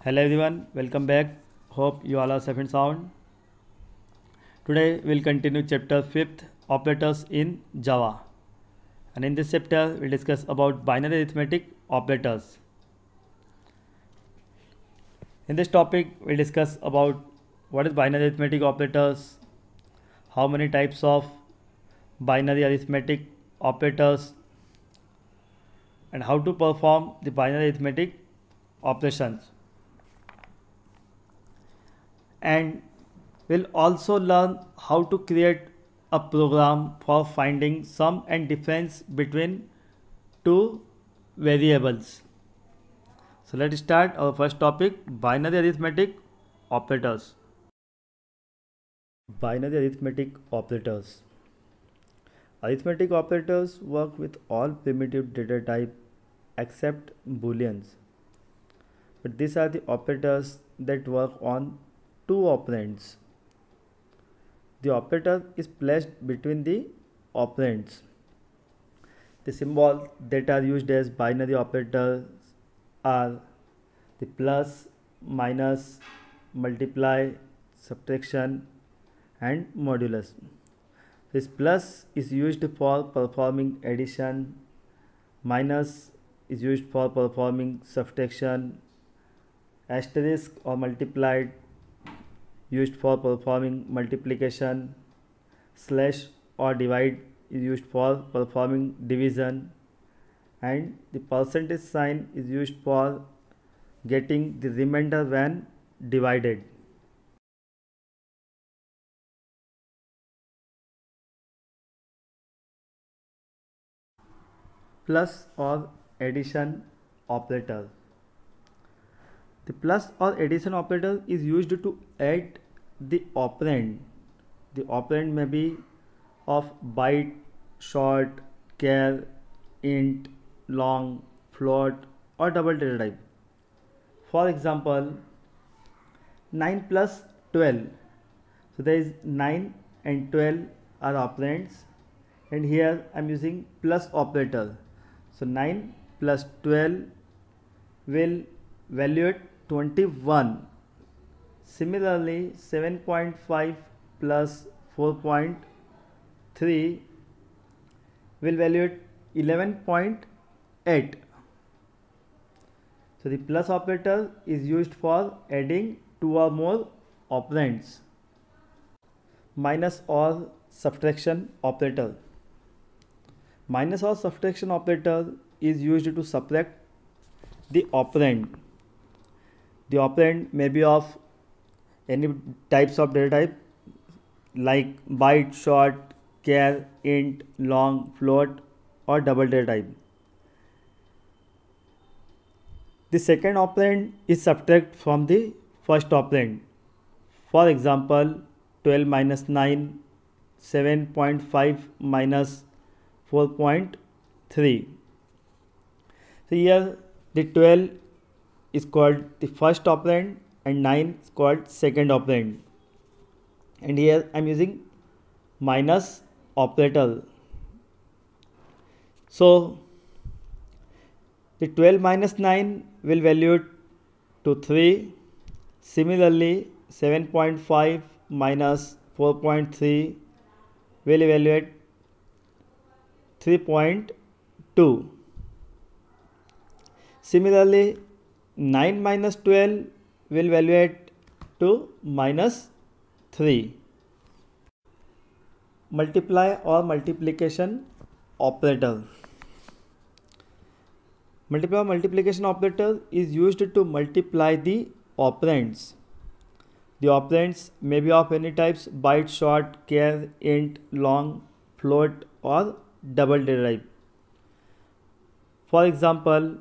Hello everyone, welcome back. Hope you all are safe and sound. Today we'll continue chapter 5th, operators in Java. And in this chapter we'll discuss about binary arithmetic operators. In this topic we'll discuss about what is binary arithmetic operators, how many types of binary arithmetic operators, and how to perform the binary arithmetic operations. And we'll also learn how to create a program for finding sum and difference between two variables. So let's start our first topic, binary arithmetic operators. Binary arithmetic operators. Arithmetic operators work with all primitive data type except booleans. But these are the operators that work on two operands. The operator is placed between the operands. The symbols that are used as binary operators are the plus, minus, multiply, subtraction, and modulus. This plus is used for performing addition, minus is used for performing subtraction, asterisk or multiplied used for performing multiplication, slash or divide is used for performing division, and the percentage sign is used for getting the remainder when divided. Plus or addition operator. The plus or addition operator is used to add the operand. The operand may be of byte, short, char, int, long, float, or double data type. For example, 9 plus 12. So there is 9 and 12 are operands, and here I am using plus operator. So 9 plus 12 will evaluate 21. Similarly, 7.5 plus 4.3 will evaluate 11.8. So the plus operator is used for adding two or more operands. Minus or subtraction operator. Minus or subtraction operator is used to subtract the operand. The operand may be of any types of data type like byte, short, char, int, long, float, or double data type. The second operand is subtract from the first operand. For example, 12 minus 9, 7.5 minus 4.3. So here the 12 is called the first operand and 9 is called second operand. And here I am using minus operator. So the 12 minus 9 will evaluate to 3. Similarly, 7.5 minus 4.3 will evaluate 3.2. Similarly, 9 minus 12 will evaluate to minus 3. Multiply or multiplication operator. Multiply or multiplication operator is used to multiply the operands. The operands may be of any types: byte, short, char, int, long, float, or double data type. For example,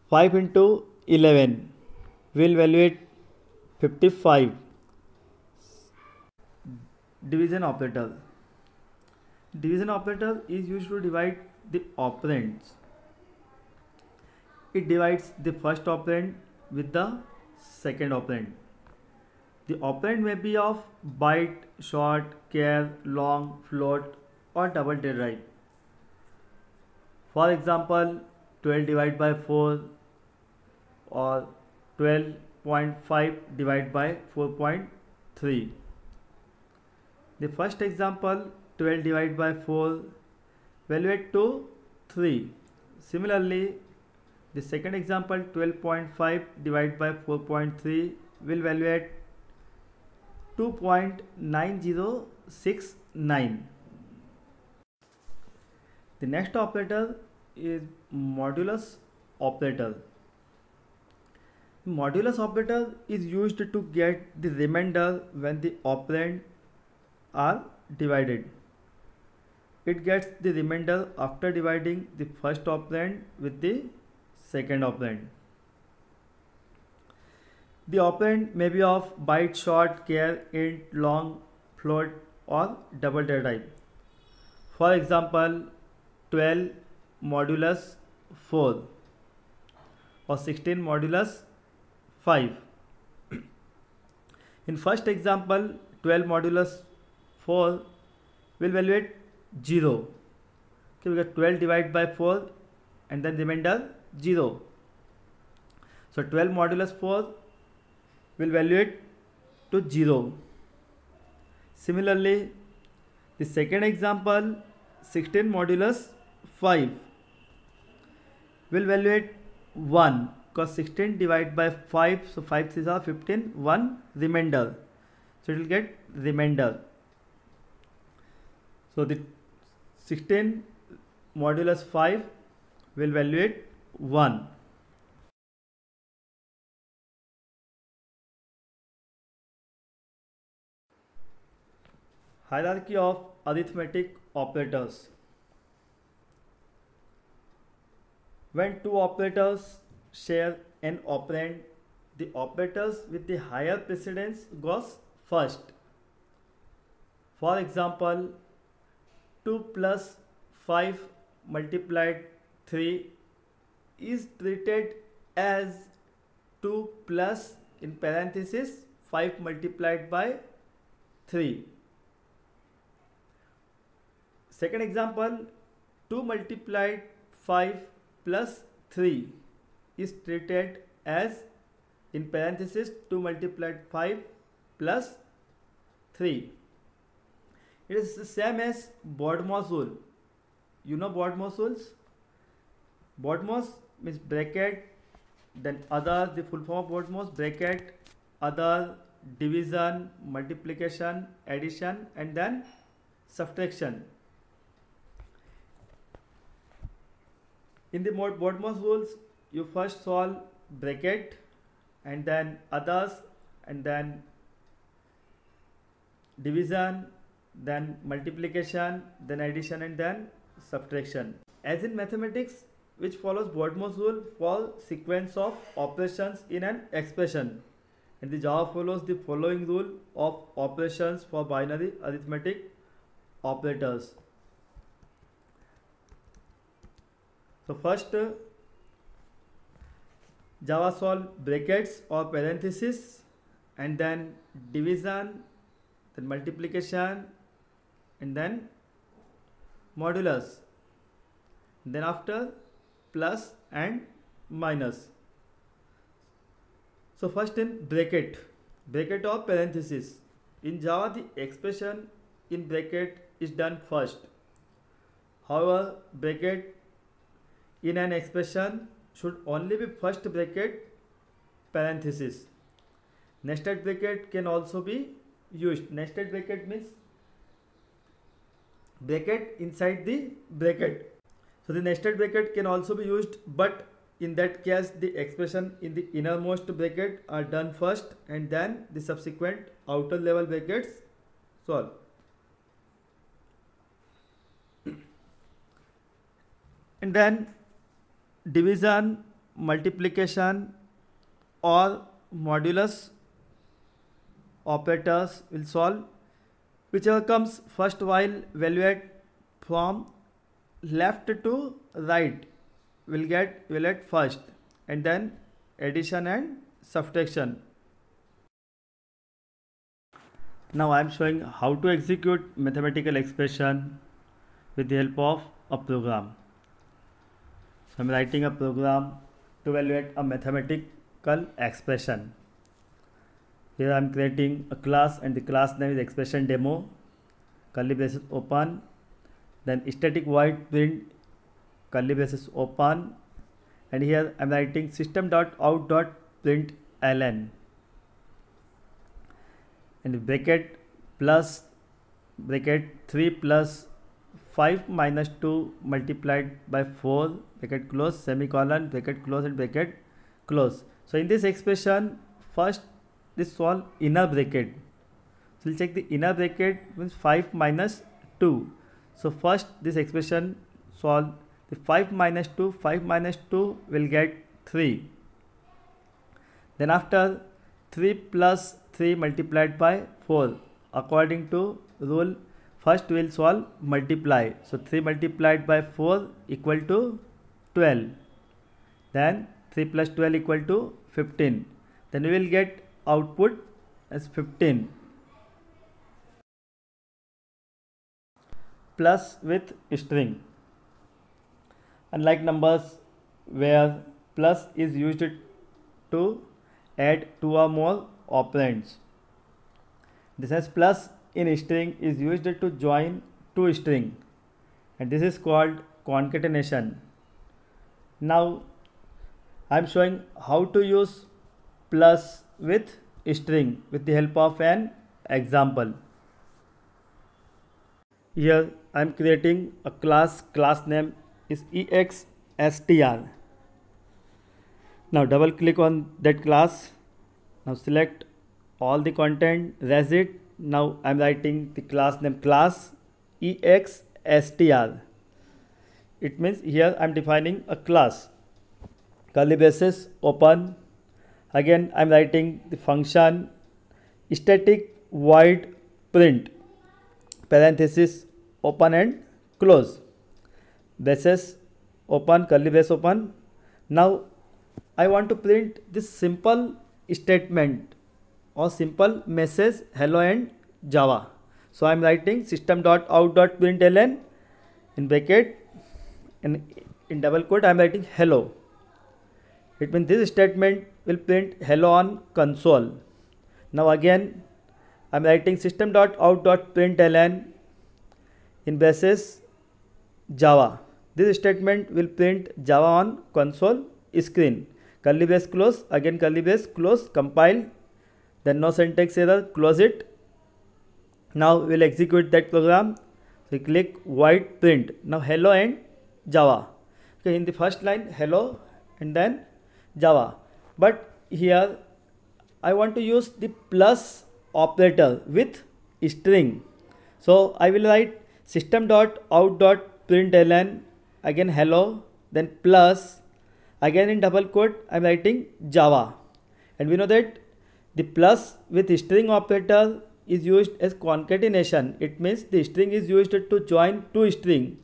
5 into 11 will evaluate 55. Division operator. Division operator is used to divide the operands. It divides the first operand with the second operand. The operand may be of byte, short, char, long, float, or double data type. For example, 12 divided by 4 or 12.5 divided by 4.3. The first example, 12 divided by 4, evaluate to 3. Similarly, the second example, 12.5 divided by 4.3 will evaluate 2.9069. The next operator is modulus operator. The modulus operator is used to get the remainder when the operand are divided. It gets the remainder after dividing the first operand with the second operand. The operand may be of byte, short, char, int, long, float or double data type. For example, 12 modulus 4 or 16 modulus 5. In first example, 12 modulus 4 will evaluate 0. Okay, we got 12 divided by 4 and then remainder 0. So 12 modulus 4 will evaluate to 0. Similarly, the second example, 16 modulus 5 will evaluate 1 because 16 divided by 5, so 5 3s are 15, 1 remainder. So it will get remainder. So the 16 modulus 5 will evaluate 1. Hierarchy of arithmetic operators. When two operators share an operand, the operators with the higher precedence goes first. For example, 2 plus 5 multiplied 3 is treated as 2 plus in parenthesis 5 multiplied by 3. Second example, 2 multiplied 5 plus 3 is treated as in parenthesis 2 multiplied 5 plus 3. It is the same as Bodmer's rule. You know Bodmer's rules? Bodmer's means bracket, then other, the full form of Bodmer's, bracket, other, division, multiplication, addition and then subtraction. In the Bodmer's rules, you first solve bracket and then others and then division, then multiplication, then addition and then subtraction. As in mathematics, which follows Bodmer's rule for sequence of operations in an expression, and the Java follows the following rule of operations for binary arithmetic operators. So first, Java solve brackets or parenthesis and then division, then multiplication and then modulus, then after plus and minus. So first in bracket or parenthesis. In Java the expression in bracket is done first. However, bracket in an expression should only be first bracket parenthesis. Nested bracket can also be used. Nested bracket means bracket inside the bracket. So the nested bracket can also be used, but in that case the expression in the innermost bracket are done first and then the subsequent outer level brackets solve. And then division, multiplication or modulus operators will solve whichever comes first, while evaluate from left to right will get evaluate first and then addition and subtraction. Now I am showing how to execute mathematical expression with the help of a program. So I am writing a program to evaluate a mathematical numerical expression. Here I am creating a class and the class name is expression demo, curly braces open, then static void print curly braces open, and here I am writing system.out.println and bracket plus bracket 3 plus 5 minus 2 multiplied by 4 bracket close semicolon bracket close and bracket close. So in this expression, first this solve inner bracket. So we'll check the inner bracket means 5 minus 2. So first this expression solve the 5 minus 2 will get 3. Then after 3 plus 3 multiplied by 4, according to rule, first we will solve multiply. So 3 multiplied by 4 equal to 12. Then 3 plus 12 equal to 15. Then we will get output as 15 plus with string. Unlike numbers where plus is used to add 2 or more operands, this as plus in string is used to join 2 strings, and this is called concatenation. Now I am showing how to use plus with string with the help of an example. Here I am creating a class name is exstr. Now double click on that class. Now select all the content, erase it. Now I am writing the class name class exstr. It means here I am defining a class, curly braces open. Again I am writing the function static void print parenthesis open and close, braces open, curly brace open. Now I want to print this simple statement or simple message hello and Java. So I am writing system.out.println in bracket and in double quote I am writing hello. It means this statement will print hello on console. Now again I am writing system.out.println in braces Java. This statement will print Java on console screen. Curly brace close, again curly brace close, compile, then no syntax error, close it. Now we will execute that program. So click void print. Now hello and Java. Okay, in the first line hello and then Java. But here I want to use the plus operator with string. So I will write system.out.println again hello, then plus, again in double quote I am writing Java. And we know that the plus with string operator is used as concatenation. It means the string is used to join 2 strings.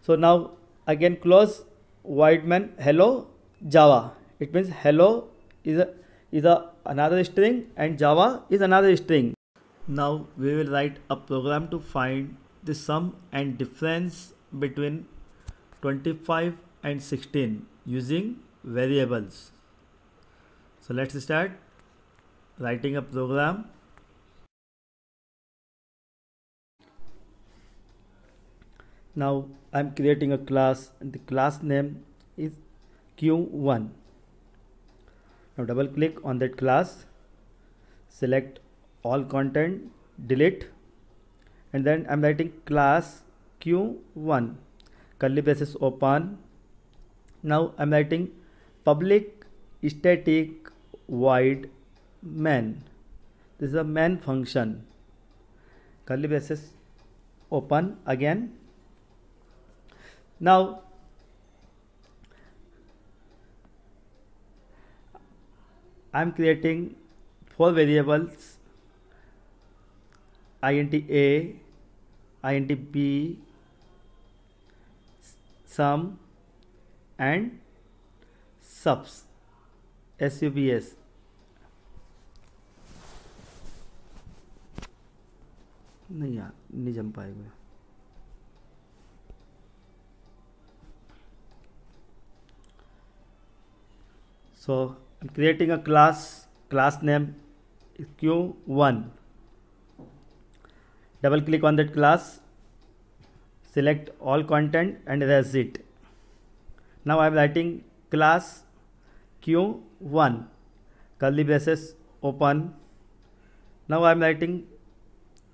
So now again close void main hello Java. It means hello is another string and Java is another string. Now we will write a program to find the sum and difference between 25 and 16 using variables. So let's start writing a program. Now I am creating a class and the class name is Q1. Now double click on that class, select all content, delete, and then I am writing class Q1, curly braces open. Now I am writing public static void main. This is a main function, curly braces open again. Now I am creating 4 variables, int a, int b, sum and subs, subs. नहीं जम पाएगा. So I'm creating a class name is Q1. Double click on that class, select all content and erase it. Now I'm writing class Q1, curly braces open. Now I'm writing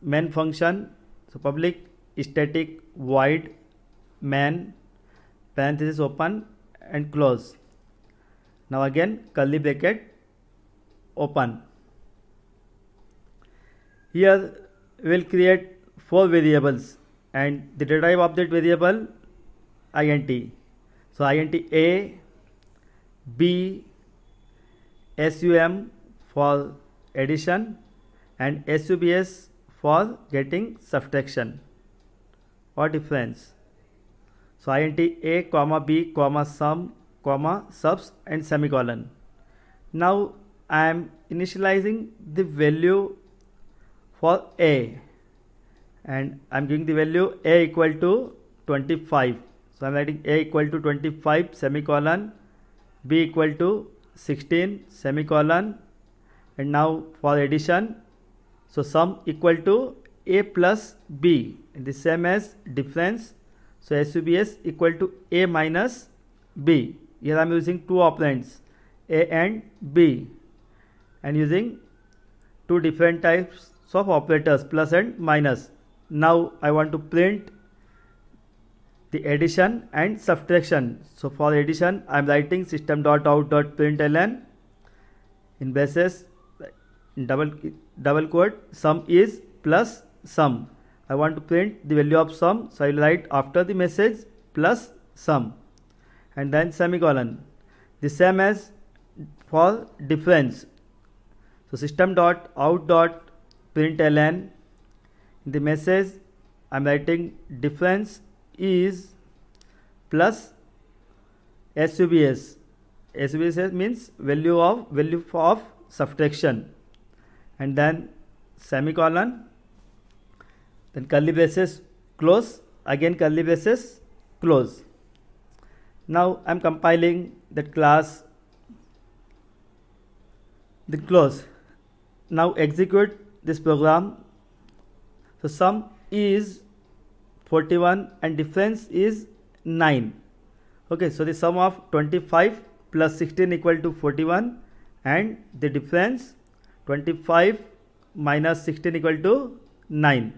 main function, so public static void main, parenthesis open and close. Now again curly bracket open. Here we will create 4 variables and the data type of that variable int. So int a, b, sum for addition and subs for getting subtraction or difference. So int a, comma b, comma sum, comma subs and semicolon. Now I am initializing the value for a and I am giving the value a equal to 25. So I am writing a equal to 25 semicolon, b equal to 16 semicolon, and now for addition, so sum equal to a plus b and the same as difference, so subs equal to a minus b. Here I am using 2 operands a and b and using 2 different types of operators plus and minus. Now I want to print the addition and subtraction. So for addition I am writing system.out.println in braces double quote sum is plus sum. I want to print the value of sum, so I will write after the message plus sum and then semicolon. The same as for difference. So system.out.println in the message I am writing difference is plus subs. Subs means value of subtraction and then semicolon, then curly braces close, again curly braces close. Now I am compiling that class, the close. Now execute this program. So sum is 41 and difference is 9. Okay, so the sum of 25 plus 16 equal to 41 and the difference 25 minus 16 equal to 9.